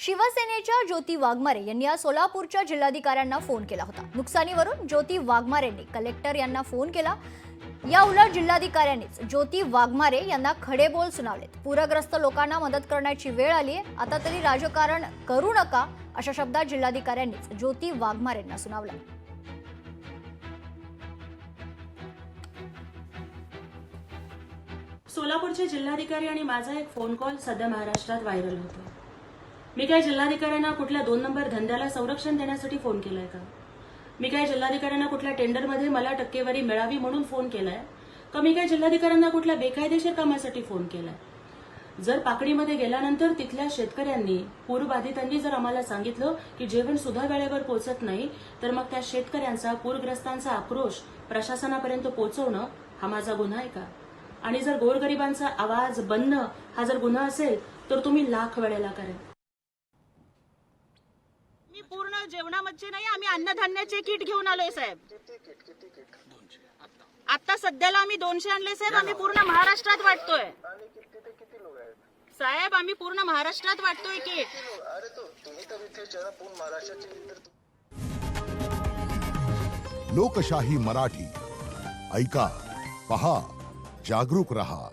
शिवसेनेच्या ज्योती वाघमारे यांनी आज सोलापूरच्या जिल्हाधिकाऱ्यांना फोन केला होता। नुकसानीवरून ज्योती वाघमारेंनी कलेक्टर यांना फोन केला। या उलट जिल्हाधिकाऱ्यांनीच ज्योती वाघमारे यांना खडे बोल सुनावलेत। पूरग्रस्त लोकांना मदत करण्याची वेळ आली आहे, आता तरी राजकारण करू नका अशा शब्दात जिल्हाधिकाऱ्यांनीच ज्योती वाघमारेंना सुनावलं। सोलापूरचे जिल्हाधिकारी आणि माझा एक फोन कॉल सध्या महाराष्ट्रात व्हायरल होतो। मी काय जिल्हाधिकाऱ्यांना कुठल्या 2 नंबर धंद्याला संरक्षण देण्यासाठी फोन केलाय का? मी काय जिल्हाधिकाऱ्यांना कुठल्या टेंडरमध्ये मला टक्केवारी मिळावी म्हणून फोन केलाय का? मी काय जिल्हाधिकाऱ्यांना कुठल्या बेकायदेशीर कामासाठी फोन केलाय? जर पाकडीमध्ये गेल्यानंतर तिथल्या शेतकऱ्यांनी, पूरबाधितांनी जर आम्हाला सांगितलं की जेवण सुद्धा वेळेवर पोहोचत नाही, तर मग त्या शेतकऱ्यांचा, पूरग्रस्तांचा आक्रोश प्रशासनापर्यंत पोहोचवणं हा माझा गुन्हा आहे का? आणि जर गोरगरिबांचा आवाज बनणं हा जर गुन्हा असेल तर तुम्ही लाख वेळेला करा। मी पूर्ण जेवणामध्ये नाही, आम्ही अन्नधान्याचे किट घेऊन आलोय साहेब। आता सध्याला आम्ही 200 आणले साहेब। आम्ही पूर्ण महाराष्ट्रात वाटतोय साहेब, आम्ही पूर्ण महाराष्ट्रात वाटतोय किट। अरे तो तुम्ही तर इथे जरा पूर्ण महाराष्ट्राचे लोकशाही मराठी ऐका, पहा, जागरूक रहा।